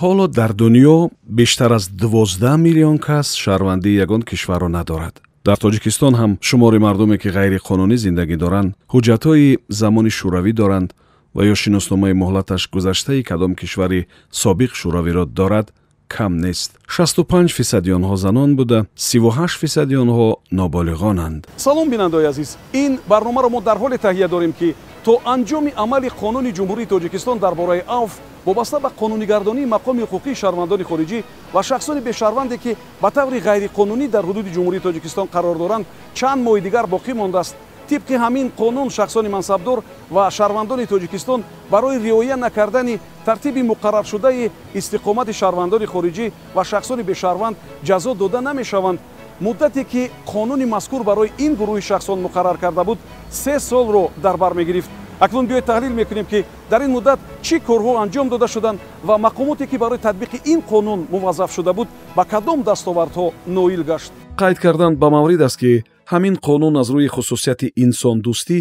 ҳоло дар дунё бештар аз 12 миллион кас шаҳрвандии ягон кишварро надорад. дар тоҷикистон ҳам шумори мардуме ки ғайриқонунӣ зиндагӣ доранд, ҳуҷҷатҳои замони шӯравӣ доранд ва ё шиносномаи муҳлаташ гузаштаи кадом кишвари собиқ шӯравиро дорад, кам нест. 65% онҳо занон буда, 38% онҳо ноболиғонанд. салом бинандаи азиз, ин барномаро мо дар ҳоле таҳия дорем ки то анҷоми амали қонуни ҷумҳурии тоҷикистон дар бораи авф вобаста ба қонунигардонии мақоми ҳуқуқии шаҳрвандони хориҷӣ ва шахсони бешаҳрванде ки ба таври ғайриқонунӣ дар ҳудуди ҷумҳурии тоҷикистон қарор доранд, чанд моҳи дигар боқӣ мондааст. тибқи ҳамин қонун шахсони мансабдор ва шаҳрвандони тоҷикистон барои риоя накардани тартиби муқарраршудаи истиқомати шаҳрвандони хориҷӣ ва шахсони бешаҳрванд ҷазо дода намешаванд. муддате ки қонуни мазкур барои ин гурӯҳи шахсон муқаррар карда буд 3 солро дар бар мегирифт. акнун биёед таҳлил мекунем ки дар ин муддат чӣ корҳо анҷом дода шуданд ва мақомоте ки барои татбиқи ин қонун муваззаф шуда буд ба кадом дастовардҳо ноил гашт. қайд кардан ба маврид аст ки ҳамин қонун аз рӯи хусусияти инсондӯстӣ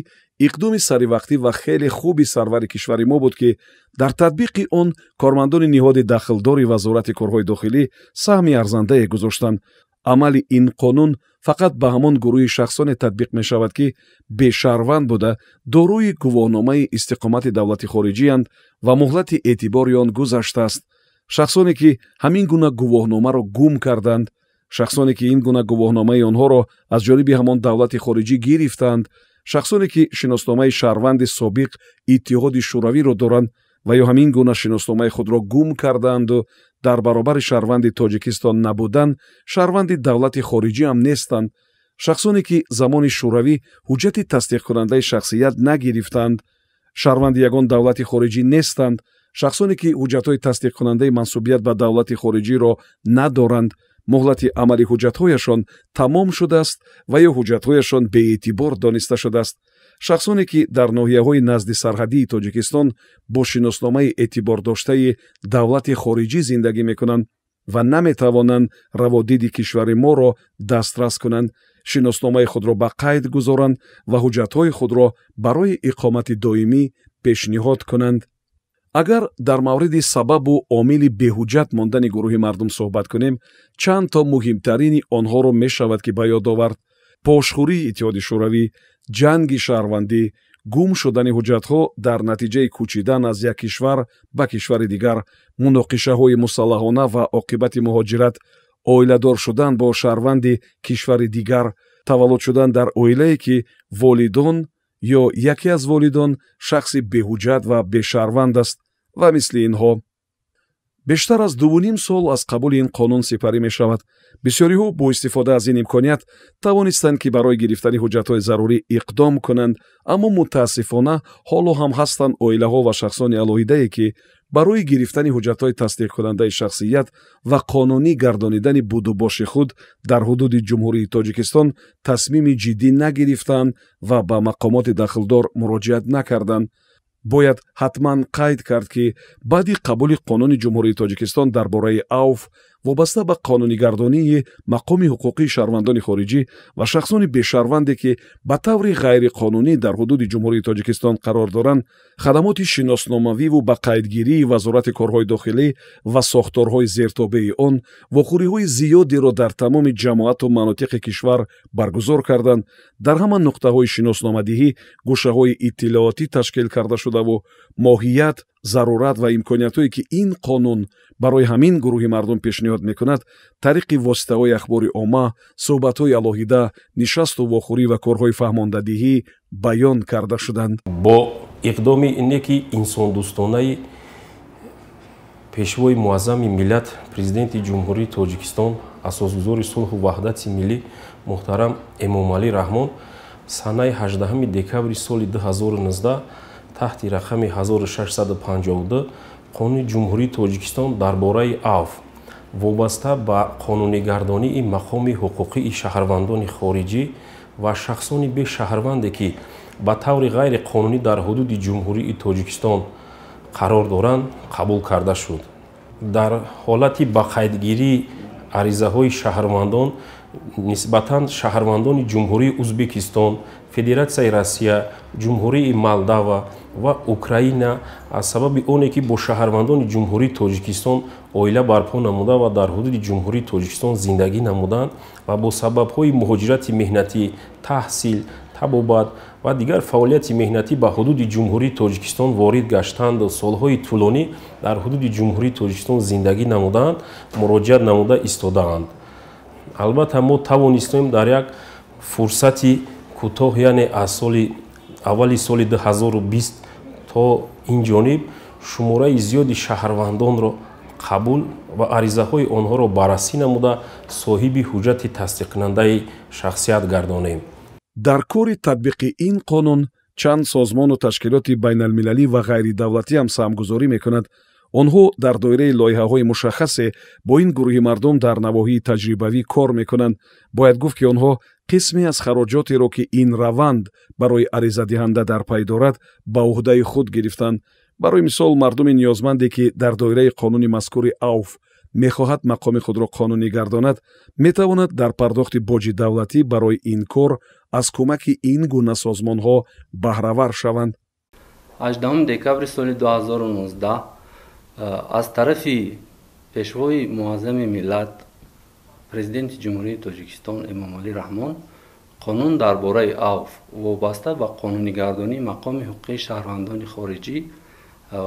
иқдоми саривақтӣ ва хеле хуби сарвари кишвари мо буд ки дар татбиқи он кормандони ниҳоди дахлдори вазорати корҳои дохилӣ саҳми арзандае гузоштанд. амали ин қонун фақат ба ҳамон гурӯҳи шахсоне татбиқ мешавад ки бешаҳрванд буда дорои гувоҳномаи истиқомати давлати хориҷианд ва муҳлати эътибори он гузаштааст. шахсоне ки ҳамин гуна гувоҳномаро гум карданд, шахсоне ки ин гуна гувоҳномаи онҳоро аз ҷониби ҳамон давлати хориҷӣ гирифтанд, шахсоне ки шиносномаи шаҳрванди собиқ иттиҳоди шӯравиро доранд ва ё ҳамин гуна шиносномаи худро гум кардаанду дар баробари шаҳрванди тоҷикистон набудан, шаҳрванди давлати хориҷӣ ҳам нестанд, шахсоне ки замони шӯравӣ ҳуҷҷати тасдиқкунандаи шахсият нагирифтанд, шаҳрванди ягон давлати хориҷӣ нестанд, шахсоне ки ҳуҷҷатҳои тасдиқкунандаи мансубият ба давлати хориҷиро надоранд, муҳлати амали ҳуҷҷатҳояшон тамом шудааст ва ё ҳуҷҷатҳояшон беэътибор дониста шудааст. шахсоне ки дар ноҳияҳои назди сарҳадии тоҷикистон бо шиносномаи эътибордоштаи давлати хориҷӣ зиндагӣ мекунанд ва наметавонанд раводиди кишвари моро дастрас кунанд, шиносномаи худро ба қайд гузоранд ва ҳуҷҷатҳои худро барои иқомати доимӣ пешниҳод кунанд. агар дар мавриди сабабу омили беҳуҷҷат мондани гурӯҳи мардум суҳбат кунем, чанд то муҳимтарини онҳоро мешавад ки ба ёд овард. пошхӯрии иттиҳоди шӯравӣ, ҷанги шаҳрвандӣ, гум шудани ҳуҷҷатҳо дар натиҷаи кӯчидан аз як кишвар ба кишвари дигар, муноқишаҳои мусаллаҳона ва оқибати муҳоҷират, оиладор шудан бо шаҳрванди кишвари дигар, таваллуд шудан дар оилае ки волидон ё яке аз волидон шахси беҳуҷҷат ва бешаҳрванд аст ва мисли инҳо. бештар аз 2.5 сол аз қабули ин қонун сипарӣ мешавад. бисёриҳо бо истифода аз ин имконият тавонистанд ки барои гирифтани ҳуҷҷатҳои зарурӣ иқдом кунанд, аммо мутаассифона ҳоло ҳам ҳастанд оилаҳо ва шахсони алоҳидае ки барои гирифтани ҳуҷҷатҳои тасдиқкунандаи шахсият ва қонунӣ гардонидани будубоши худ дар ҳудуди ҷумҳурии тоҷикистон тасмими ҷиддӣ нагирифтанд ва ба мақомоти дахлдор муроҷиат накарданд. бояд ҳатман қайд кард ки баъди қабули қонуни ҷумҳурии тоҷикистон дар бораи авф вобаста ба қонунигардонии мақоми ҳуқуқии шаҳрвандони хориҷӣ ва шахсони бешаҳрванде ки ба таври ғайриқонунӣ дар ҳудуди ҷумҳурии тоҷикистон қарор доранд, хадамоти шиносномавиву ба қайдгирии вазорати корҳои дохилӣ ва сохторҳои зертобаи он вохӯриҳои зиёдеро дар тамоми ҷамоату манотиқи кишвар баргузор карданд. дар ҳама нуқтаҳои шиносномадиҳӣ гӯшаҳои иттилоотӣ ташкил карда шудаву моҳият, зарурат ва имкониятҳое ки ин қонун барои ҳамин гурӯҳи мардум пешниҳод мекунад, тариқи воситаҳои ахбори омма, суҳбатҳои алоҳида, нишасту вохӯрӣ ва корҳои фаҳмондадиҳӣ баён карда шуданд. бо иқдоми ине ки инсондӯстонаи пешвои муаззами миллат, президенти ҷумҳурии тоҷикистон, асосгузори сулҳу ваҳдати миллӣ муҳтарам эмомалӣ раҳмон санаи 18 декабри соли 2019 таҳти рақами 1652 қонуни ҷумҳурии тоҷикистон дар бораи авф вобаста ба қонунигардонии мақоми ҳуқуқии шаҳрвандони хориҷӣ ва шахсони бешаҳрванде ки ба таври ғайриқонунӣ дар ҳудуди ҷумҳурии тоҷикистон қарор доранд қабул карда шуд. дар ҳолати ба қайдгирии аризаҳои шаҳрвандон нисбатан шаҳрвандони ҷумҳурии ӯзбекистон, федератсияи россия, ҷумҳурии молдова ва украина аз сабаби оне ки бо шаҳрвандони ҷумҳурии тоҷикистон оила барпо намуда ва дар ҳудуди ҷумҳурии тоҷикистон зиндагӣ намуданд ва бо сабабҳои муҳоҷирати меҳнатӣ, таҳсил, табобат ва дигар фаъолияти меҳнатӣ ба ҳудуди ҷумҳурии тоҷикистон ворид гаштанд ва солҳои тӯлонӣ дар ҳудуди ҷумҳурии тоҷикистон зиндагӣ намуданд, муроҷиат намуда истодаанд. албатта мо тавонистем дар як фурсати кӯтоҳ, яъне аз аввали соли 2020 то инҷониб шумораи зиёди шаҳрвандонро қабул ва аризаҳои онҳоро баррасӣ намуда соҳиби ҳуҷҷати тасдиқкунандаи шахсият гардонем. дар кори татбиқи ин қонун чанд созмону ташкилоти байналмилалӣ ва ғайридавлатӣ ҳам саҳмгузорӣ мекунанд. онҳо дар доираи лоиҳаҳои мушаххасе бо ин гурӯҳи мардум дар навоҳии таҷрибавӣ кор мекунанд. бояд гуфт ки онҳо қисме аз хароҷотеро ки ин раванд барои аризадиҳанда дар пай дорад ба уҳдаи худ гирифтанд. барои мисол мардуми ниёзманде ки дар доираи қонуни мазкури авф мехоҳад мақоми худро қонунӣ гардонад, метавонад дар пардохти боҷи давлатӣ барои ин кор аз кӯмаки ин гуна созмонҳо баҳравар шаванд. 18 декабри соли 2019 аз тарафи пешвои муаззами миллат президенти ҷумҳурии тоҷикистон эмомалӣ раҳмон қонун дар бораи авф вобаста ба қонунигардонии мақоми ҳуқуқии шаҳрвандони хориҷӣ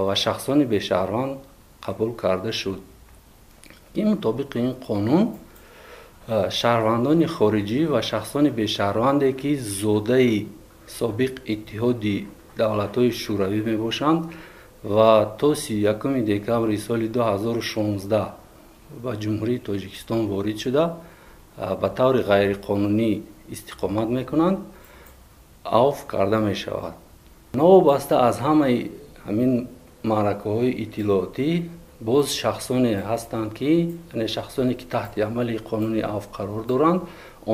ва шахсони бешаҳрванд қабул карда шуд. ин мутобиқи ин қонун шаҳрвандони хориҷӣ ва шахсони бешаҳрванде ки зодаи собиқ иттиҳоди давлатҳои шӯравӣ мебошанд ва то 31 декабри соли 2016 ба ҷумҳурии тоҷикистон ворид шуда ба таври ғайриқонунӣ истиқомат мекунанд, авф карда мешавад. новобаста аз ҳамаи ҳамин маъракаҳои иттилоотӣ боз шахсоне ҳастанд ки шахсоне ки таҳти амали қонуни авф қарор доранд,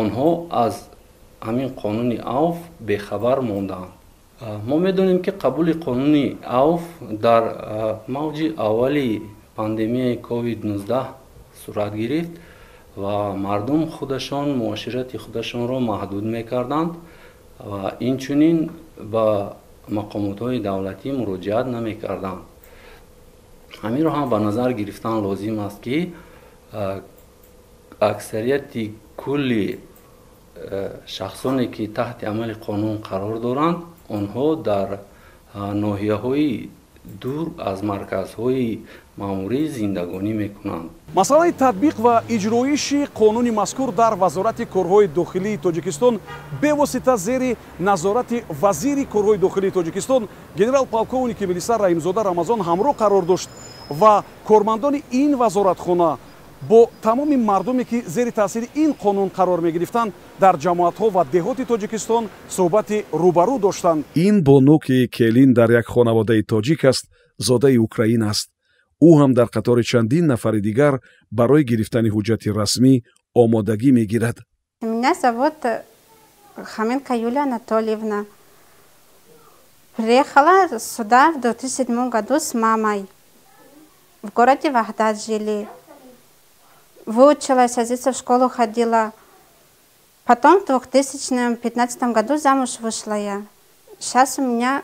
онҳо аз ҳамин қонуни авф бехабар мондаанд. мо медонем ки қабули қонуни авф дар мавҷи аввали пандемияи COVID-19 сурат гирифт ва мардум худашон муоширати худашонро маҳдуд мекарданд ва инчунин ба мақомотҳои давлатӣ муроҷиат намекарданд. ҳаминро ҳам ба назар гирифтан лозим аст ки аксарияти кулли шахсоне ки таҳти амали қонун қарор доранд, онҳо дар ноҳияҳои дур аз марказҳои маъмурӣ зиндагонӣ мекунанд. масъалаи татбиқ ва иҷроиши қонуни мазкур дар вазорати корҳои дохилии тоҷикистон бевосита зери назорати вазири корҳои дохилии тоҷикистон генерал полковники милисар раҳимзода рамазон ҳамроҳ қарор дошт ва кормандони ин вазоратхона бо тамоми мардуме ки зери таъсири ин қонун қарор мегирифтанд дар ҷамоатҳо ва деҳоти тоҷикистон суҳбати рӯбарӯ доштанд. ин бону ки келин дар як хонаводаи тоҷик аст, зодаи украин аст. ӯ ҳам дар қатори чандин нафари дигар барои гирифтани ҳуҷҷати расмӣ омодагӣ мегирад. Меня зовут Хоменко Юлия Анатольевна. Приехала сюда в 2007 году с мамой. В городе Вахдат жили. Выучилась, возиться в школу ходила. Потом в 2015 году замуж вышла я. Сейчас у меня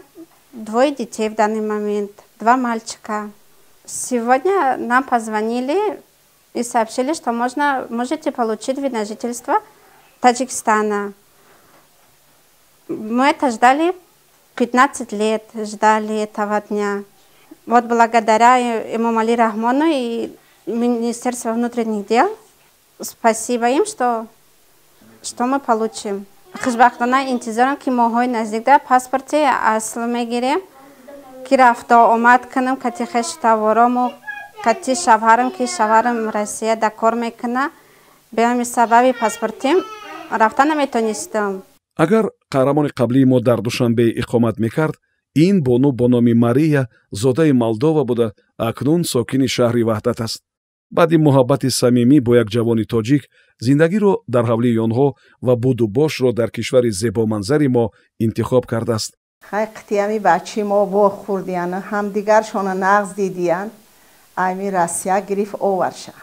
2 детей в данный момент, 2 мальчика. Сегодня нам позвонили и сообщили, что можете получить вид на жительство Таджикистана. Мы это ждали 15 лет, ждали этого дня. Вот благодаря Эмомали Рахмону и Министерству внутренних дел, спасибо им, что мы получим. Хижбахтона интизорам ки моҳои наздикда паспорти асл мегирем ки рафто омад кунам кати хештаворому кати шавҳарам ки шавҳарам Россия да кор мекуна бе ҳамин сабаби паспортим рафта наметонистам. агар қаҳрамони қаблии мо дар душанбе иқомат мекард, ин бону бо номи Мария зодаи Молдова буда акнун сокини шаҳри Ваҳдат аст. баъди муҳаббати самимӣ бо як ҷавони тоҷик, зиндагиро дар ҳавлии онҳо ва буду бошро дар кишвари зебоманзари мо интихоб кардааст. хай қитиями бачи мо вох хурдиян ҳамдигаршона нағз дидиян айми Россия гирифт оварша.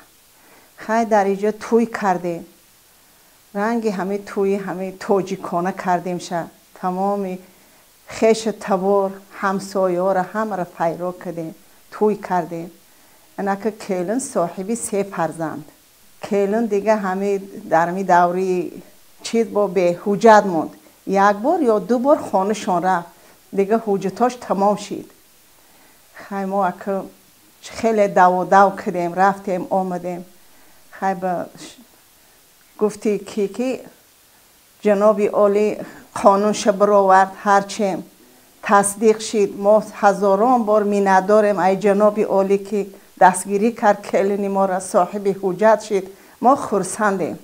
хай дар иҷо тӯй кардем. رنگی همه توی همه توجیکانه کردیم شه تمامی خیش تبار همسایه ها را همه را پیدا کردیم توی کردیم. اینا که کیلن صاحبی 3 فرزند کیلن دیگه همه در می دوری چیز با به حجت موند. 1 بار یا 2 بار خانه شان رفت دیگه حجتاش تمام شد. خیلی ما که خیلی دو کردیم رفتیم آمدیم. خیلی گفتی که جنابی عالی قانون شبر آورد هرچی تصدیق شد. ما هزاران بار مینت داریم ای جنابی عالی که دستگیری کرد کلینی ما را صاحب حجت شد. ما خرسندیم.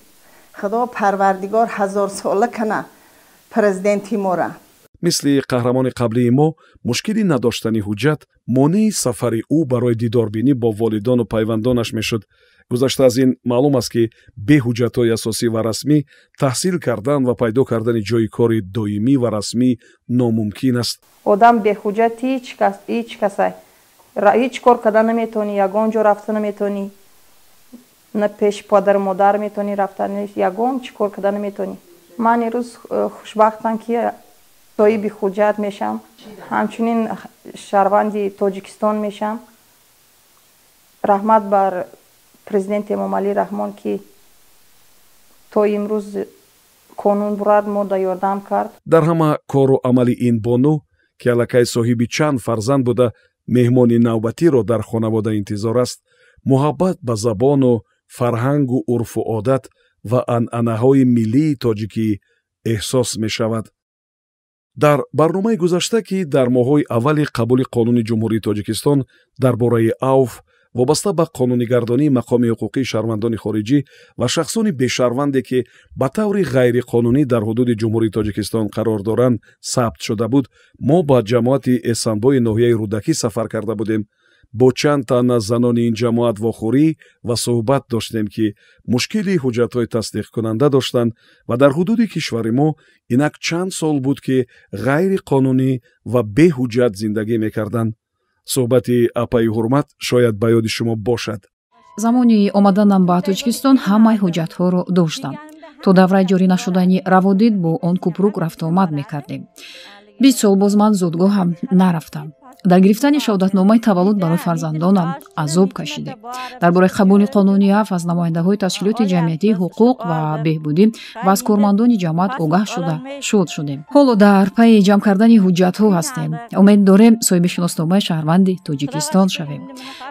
خدا پروردگار 1000 ساله کنه پرزیدنتی ما را. مثل قهرمان قبلی ما مشکلی نداشتنی حجت مانع سفر او برای دیداربینی با والدان و پیوندانش میشد. گذشته از این معلوم است که به حجت‌های اساسی و رسمی تحصیل کردن و پیدا کردن جای کار دائمی و رسمی ناممکن است. آدم به حجت هیچ کار کردن نمیتونی، یگان جا رفتن نمیتونی، نه پیش پدر مادر میتونی رفتن، یگان چی کار کردن نمیتونی. من امروز خوشبختم که صاحب حجت میشم، همچنین شهروند تاجیکستان میشم. رحمت بر پرزیدنت امامعلی رحمان که تا امروز قانون برد ما را یاردم کرد. در همه کار و عمل این بانو که الکی صاحب چند فرزند بوده مهمان نوبتی را در خانواده انتظار است، محبت به زبان و فرهنگ و عرف و عادت و عنعنه‌های ملی تاجیکی احساس می شود. در برنامه گذشته که در ماه‌های اول قبول قانون جمهوری تاجیکستان درباره عفو وابسته به قانونیگردانی مقام حقوقی شهروندان خارجی و شخصان بیشهرونده که به طور غیر قانونی در حدود جمهوری تاجیکستان قرار دارند ثبت شده بود، ما با جماعت اسنبای ناحیه رودکی سفر کرده بودیم. با چند تن از زنان این جماعت واخوری و صحبت داشتیم که مشکلی حجت‌های تصدیق کننده داشتند و در حدود کشور ما اینک چند سال بود که غیر قانونی و به حجت زندگی میکردند. صحبت اپای حرمت شاید به یاد شما باشد. زمانی омаданам ба Тоҷикистон ҳамаи ҳуҷҷатҳоро доштам. То давраи ҷорӣ нашудани раводид бо он кӯпрук рафтуомад мекардем. 20 сол боз ман зудгоҳам нарафтам. дар гирифтани шаҳодатномаи таваллуд барои фарзандонам азоб кашидем. дар бораи қабули қонуни аф аз намояндаҳои ташкилоти ҷамъиятии ҳуқуқ ва беҳбудӣ ва аз кормандони ҷамъият огаҳ шуда шод шудем. ҳоло дар пайи ҷамъ кардани ҳуҷҷатҳо ҳастем. умед дорем соҳиби шиносномаи шаҳрванди Тоҷикистон шавем.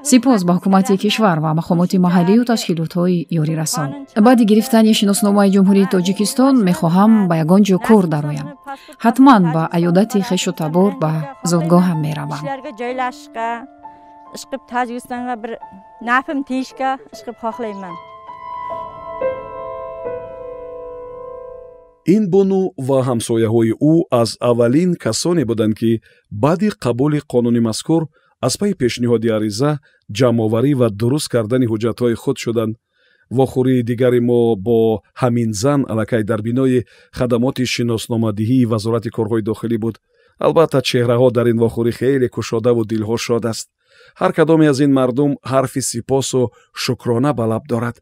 сипос ба ҳукумати кишвар ва мақомоти маҳаллию ташкилотҳои ёрирасон. баъди гирифтани шиносномаи ҷумҳурии Тоҷикистон мехоҳам ба ягон ҷо кор дароям. ҳатман ба аёдати хешу табор ба зодгоҳам меравам. joylashishga ishqib Tojikistonga bir nafim tiyishga ishqib xohlayman. این بانو و همسایه‌های او از اولین کسانی بودند که بعد قبول قانون مذکور از پی پیشنهاد عریضه جمع‌آوری و درست کردن حجت‌های خود شدند. واخوری دیگری ما با همین زن الکی در بینای خدمات شناسنامه‌دهی وزارت کارهای داخلی بود. البته چهره‌ها در این واخوری خیلی کشاده و دلها شاد است. هر کدامی از این مردم حرف سپاس و شکرانه به لب دارد.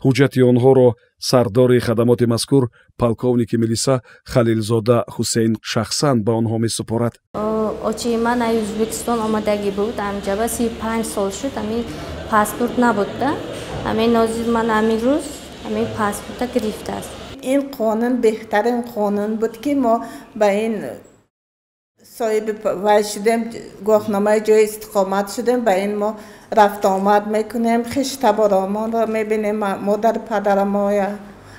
حجت آنها را سردار خدمات مذکور پالکونیک میلیسا خلیلزاده حسین شخصاً به آنها می‌سپارد. اوچی من از ازبکستان آمدگی بود. امجا 35 سال شد. همین پاسپورت نبود. همین نازید من همین روز همین پاسپورت گرفته است. این قانون بهترین قانون بود که ما به این صاحب وای شدیم، گواهنامه جای استقامت شدیم، به این ما رفت آمد میکنیم، خش تبارمان را میبینیم، مادر پدرم یا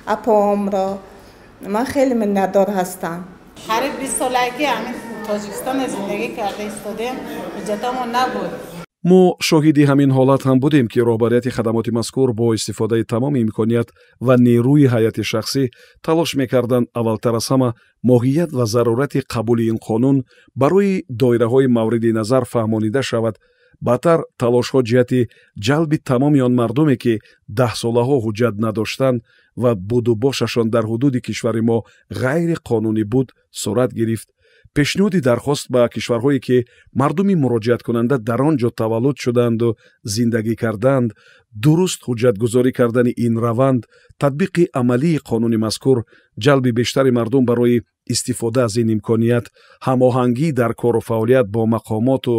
اپام را. من خیلی منتدار هستم. هر 20 سالگی همین تاجیکستان زندگی کرده استادیم، حجتمون نبود. ما شاهدی همین حالت هم بودیم که رهبریت خدمات مذکور با استفاده تمام امکانیت و نیروی هیئت شخصی تلاش میکردند اولتر از همه ماهیت و ضرورت قبول این قانون برای دایره‌های مورد نظر فهمانیده شود. بعدتر تلاش‌ها جهت جلب تمام آن مردمی که 10 ساله‌ها حجت نداشتند و بود و باششان در حدود کشور ما غیر قانونی بود صورت گرفت. пешниҳоди дархост ба кишварҳое ки мардуми муроҷиаткунанда дар он ҷо таваллуд шуданду зиндагӣ карданд дуруст ҳуҷҷатгузорӣ кардани ин раванд, татбиқи амалии қонуни мазкур, ҷалби бештари мардум барои истифода аз ин имконият, ҳамоҳангӣ дар кору фаъолият бо мақомоту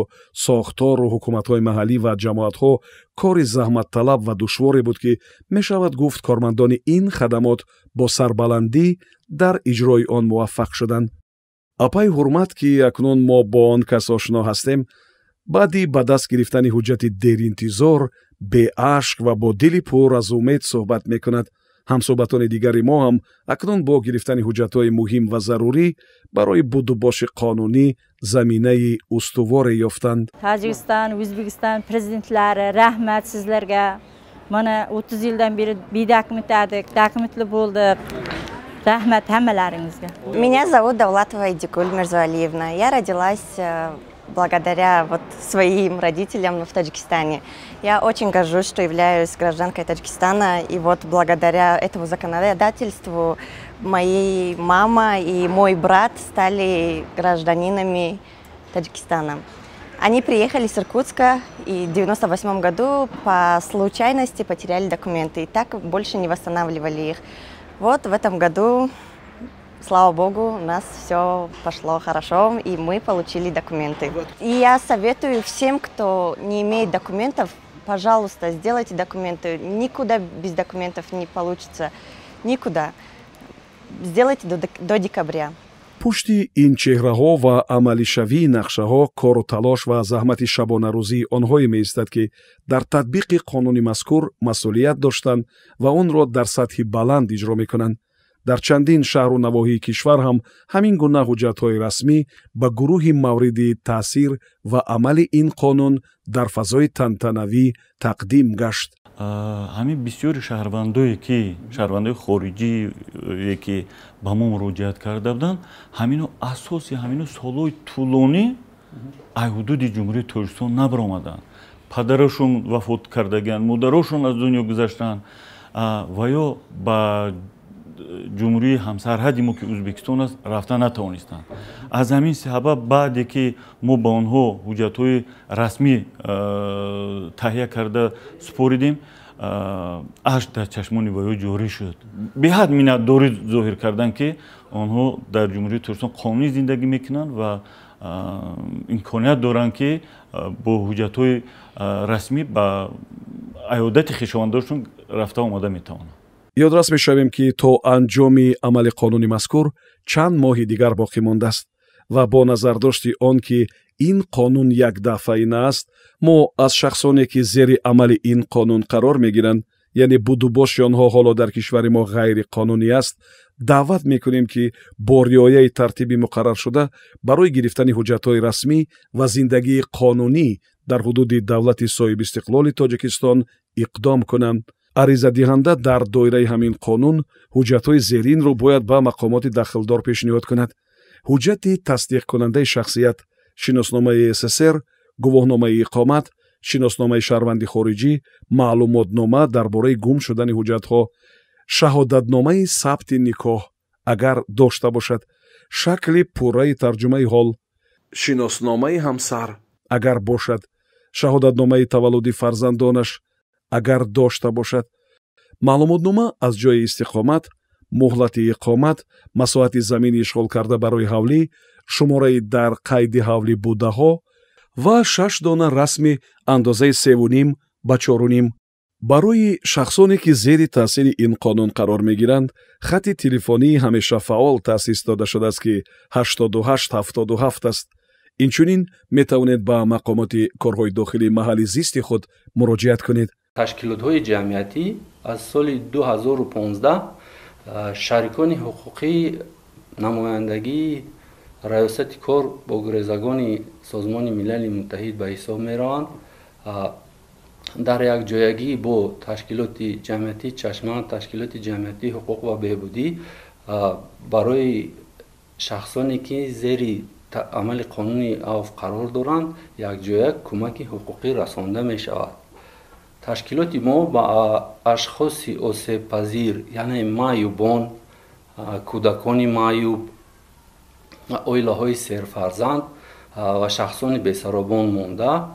сохтору ҳукуматҳои маҳаллӣ ва ҷамоатҳо кори заҳматталаб ва душворе буд, ки мешавад гуфт кормандони ин хадамот бо сарбаландӣ дар иҷрои он муваффақ шуданд. апай ҳурмат, ки акнун мо бо он кас ошно ҳастем, баъди ба даст гирифтани ҳуҷҷати деринтизор беашк ва бо дили пур аз умед суҳбат мекунад. ҳамсуҳбатони дигари мо ҳам акнун бо гирифтани ҳуҷҷатҳои муҳим ва зарурӣ барои будубоши қонунӣ заминаи устуворе ёфтанд. Tojikiston, O'zbekiston prezidentlari, rahmat sizlarga. Mana 30 yildan beri bedokumentladik, dokumentli bo'ldik. Rahmat hammalaringizga. Меня зовут Давлатова Идикуль Мирзалиевна. Я родилась благодаря своим родителям в Таджикистане. Я очень горжусь, что являюсь гражданкой Таджикистана. И благодаря этому законодательству моя мама и мой брат стали гражданинами Таджикистана. Они приехали с Иркутска и в 1998 году по случайности потеряли документы. И так больше не восстанавливали их. В этом году, слава богу, у нас все пошло хорошо, и мы получили документы. И я советую всем, кто не имеет документов, пожалуйста, сделайте документы. Никуда без документов не получится. Никуда. Сделайте до декабря. пушти ин чеҳраҳо ва амалишавии нақшаҳо кору талош ва заҳмати шабонарӯзии онҳое меистад, ки дар татбиқи қонуни мазкур масъулият доштанд ва онро дар сатҳи баланд иҷро мекунанд. дар чандин шаҳру навоҳии кишвар ҳам ҳамин гуна ҳуҷҷатҳои расмӣ ба гурӯҳи мавриди таъсир ва амали ин қонун дар фазои тантанавӣ тақдим гашт. ҳамин бисёри шаҳрвандои хориҷие ки ба мо муроҷиат карда буданд, ҳамино асоси ҳамино солҳои тӯлонӣ аз ҳудуди ҷумҳурии Тоҷикистон набаромаданд. падарашон вафот кардаганд, модарошон аз дунё гузаштанд ва ё ба ҷумҳурии ҳамсарҳади мо ки Ӯзбекистон аст рафта натавонистанд. аз ҳамин сабаб баъде ки мо ба онҳо ҳуҷҷатҳои расмӣ таҳия карда супоридем, ашк дар чашмони ваё ҷорӣ шуд. беҳад миннатдорӣ зоҳир карданд, ки онҳо дар ҷумҳурии Тоҷикистон қонунӣ зиндагӣ мекунанд ва имконият доранд, ки бо ҳуҷҷатҳои расмӣ ба аёдати хешовандонашон рафта омада метавонанд. ёдрас мешавем, ки то анҷоми амали қонуни мазкур чанд моҳи дигар боқӣ мондааст ва бо назардошти он, ки ин қонун якдафъаина аст, мо аз шахсоне ки зери амали ин қонун қарор мегиранд, яъне будубоши онҳо ҳоло дар кишвари мо ғайриқонунӣ аст, даъват мекунем, ки бо риояи тартиби муқарраршуда барои гирифтани ҳуҷҷатҳои расмӣ ва зиндагии қонунӣ дар ҳудуди давлати соҳибистиқлоли Тоҷикистон иқдом кунанд. аризадиҳанда дар доираи ҳамин қонун ҳуҷҷатҳои зеринро бояд ба мақомоти дахлдор пешниҳод кунад. ҳуҷҷати тасдиқкунандаи шахсият, шиносномаи СССР, гувоҳномаи иқомат, шиносномаи шаҳрванди хориҷӣ, маълумотнома дар бораи гум шудани ҳуҷҷатҳо, шаҳодатномаи сабти никоҳ агар дошта бошад, шакли пурраи тарҷумаи ҳол, шиносномаи ҳамсар агар бошад, шаҳодатномаи таваллуди фарзандонаш агар дошта бошад, маълумотнома аз ҷои истиқомат, муҳлати иқомат, масоҳати замини ишғол карда барои ҳавлӣ, шумораи дар қайди ҳавлӣ будаҳо ва 6 дона расми андозаи 3.5 ба 4.5. барои шахсоне ки зери таъсири ин қонун қарор мегиранд, хати телефонии ҳамешафаъол таъсис дода шудааст, ки 8877 аст. инчунин метавонед ба мақомоти корҳои дохилии маҳалли зисти худ муроҷиат кунед. ташкилотҳои ҷамъиятӣ аз соли 2015 шарикони ҳуқуқӣ намояндагии раёсати кор бо гурезагони созмони милали муттаҳид ба ҳисоб мераванд. дар якҷоягӣ бо ташкилоти ҷамъиятии чашма, ташкилоти ҷамъиятии ҳуқуқ ва беҳбудӣ барои шахсоне ки зери амали қонуни авф қарор доранд, якҷояк кӯмаки ҳуқуқӣ расонда мешавад. ташкилоти мо ба ашхоси осебпазир, яъне маъюбон, кӯдакони маъюб, оилаҳои серфарзанд ва шахсони бесаробон монда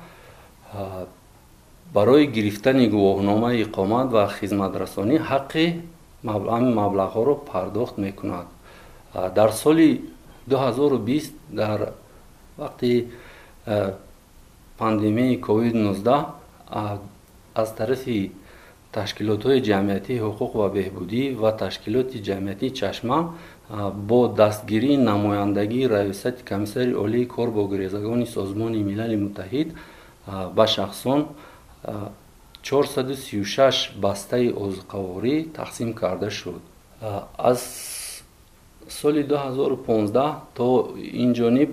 барои гирифтани гувоҳномаи иқомат ва хизматрасонӣ ҳаққи маблағҳоро пардохт мекунад. дар соли 2020 дар вақти пандемияи COVID-19 аз тарафи ташкилотҳои ҷамъиятии ҳуқуқ ва беҳбудӣ ва ташкилоти ҷамъиятии Чашма бо дастгирии намояндагии раисати комиссари олии кор бо гурезагони Созмони Милали Муттаҳид ба шахсон 436 бастаи озуқаворӣ тақсим карда шуд. аз соли 2015 то инҷониб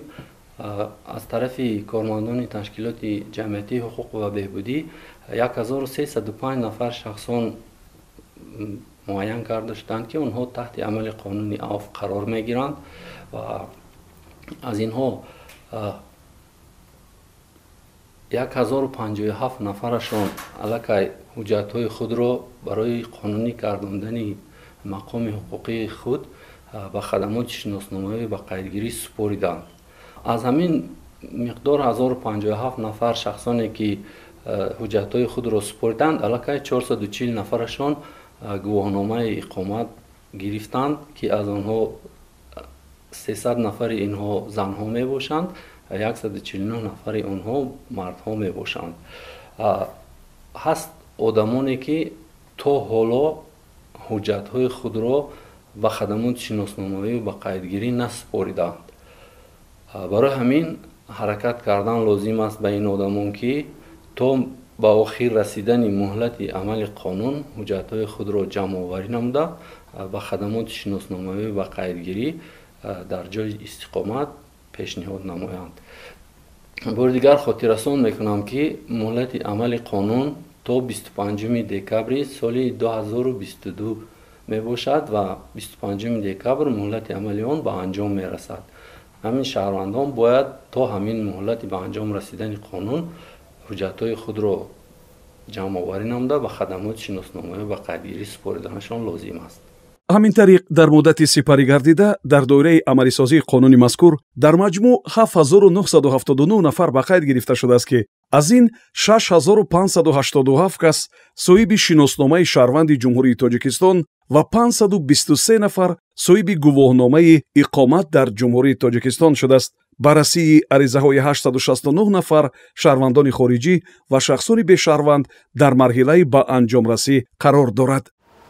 аз тарафи кормандони ташкилоти ҷамъиятии ҳуқуқ ва беҳбудӣ 1305 нафар шахсон муайян карда шуданд ки онҳо таҳти амали қонуни авф қарор мегиранд ва аз инҳо 1057 нафарашон аллакай ҳуҷҷатҳои худро барои қонунӣ гардондани мақоми ҳуқуқии худ ба хадамоти шиносномавӣ ба қайдгирӣ супориданд. аз ҳамин миқдор 1057 нафар шахсоне ки ҳуҷҷатҳои худро супориданд аллакай 440 нафарашон гувоҳномаи иқомат гирифтанд ки аз онҳо 300 нафари инҳо занҳо мебошанд, 149 нафари онҳо мардҳо мебошанд. ҳаст одамоне ки то ҳоло ҳуҷҷатҳои худро ба хадамоти шиносномавӣ ба қайдгирӣ насупориданд. барои ҳамин ҳаракат кардан лозим аст ба ин одамон ки то ба охир расидани муҳлати амали қонун ҳуҷҷатҳои худро ҷамъоварӣ намуда ба хадамоти шиносномавӣ ва қайдгирӣ дар ҷои истиқомат пешниҳод намоянд. бори дигар хотиррасон мекунам ки муҳлати амали қонун то 25 декабри соли 2022 мебошад ва 25 декабр муҳлати амали он ба анҷом мерасад. ҳамин шаҳрвандон бояд то ҳамин муҳлати ба анҷом расидани қонун ҳуҷҷатҳои худро ҷамъоварӣ намуда ба хадамоти шиносномавӣ ва қайдгирӣ супориданашон лозим аст. ҳамин тариқ дар муддати сипарӣ гардида дар доираи амалисозии қонуни мазкур дар маҷмӯъ 7979 нафар ба қайд гирифта шудааст ки аз ин 6587 кас соҳиби шиносномаи шаҳрванди ҷумҳурии Тоҷикистон ва 523 нафар соҳиби гувоҳномаи иқомат дар ҷумҳурии Тоҷикистон шудааст. баррасии аризаҳои 869 нафар шаҳрвандони хориҷӣ ва шахсони бешаҳрванд дар марҳилаи ба анҷомрасӣ қарор дорад.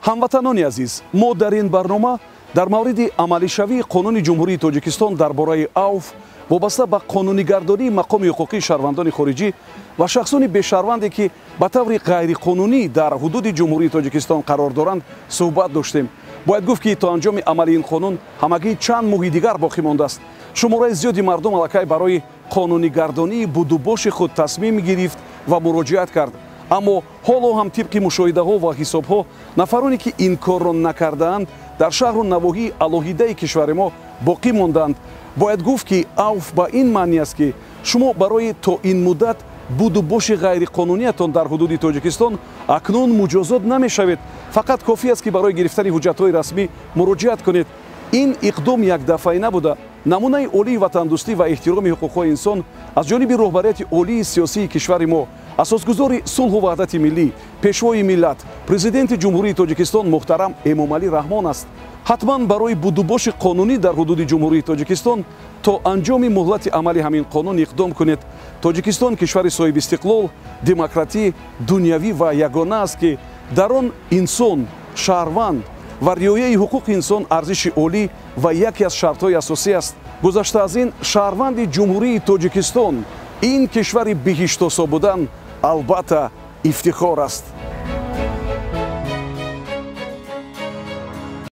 ҳамватанони азиз, мо дар ин барнома дар мавриди амалишавии қонуни ҷумҳурии Тоҷикистон дар бораи авф вобаста ба қонунигардонии мақоми ҳуқуқии шаҳрвандони хориҷӣ ва шахсони бешаҳрванде ки ба таври ғайриқонунӣ дар ҳудуди ҷумҳурии Тоҷикистон қарор доранд суҳбат доштем. бояд гуфт ки то анҷоми амали ин қонун ҳамагӣ чанд моҳи дигар боқӣ мондааст. шумораи зиёди мардум аллакай барои қонунигардонии будубоши худ тасмим гирифт ва муроҷиат кард. аммо ҳоло ҳам тибқи мушоҳидаҳо ва ҳисобҳо нафароне ки ин корро накардаанд дар шаҳру навоҳии алоҳидаи кишвари мо боқӣ мондаанд. бояд гуфт ки авф ба ин маъни аст ки шумо барои то ин муддат будубоши ғайриқонуниятон дар ҳудуди Тоҷикистон акнун муҷозот намешавед. фақат кофӣ аст ки барои гирифтани ҳуҷҷатҳои расмӣ муроҷиат кунед. ин иқдом якдафаӣ набуда, намунаи олии ватандӯстӣ ва эҳтироми ҳуқуқҳои инсон аз ҷониби роҳбарияти олии сиёсии кишвари мо, асосгузори сулҳу ваҳдати миллӣ, пешвои миллат, президенти ҷумҳурии Тоҷикистон муҳтарам Эмомалӣ Раҳмон аст. ҳатман барои будубоши қонунӣ дар ҳудуди ҷумҳурии Тоҷикистон то анҷоми муҳлати амали ҳамин қонун иқдом кунед. Тоҷикистон кишвари соҳиби истиқлол, демократӣ, дунявӣ ва ягона аст ки дар он инсон, шаҳрванд ва риояи ҳуқуқи инсон арзиши олӣ ва яке аз шартҳои асосӣ аст. гузашта аз ин шаҳрванди ҷумҳурии Тоҷикистон ин кишвари биҳиштосо будан албатта ифтихор аст.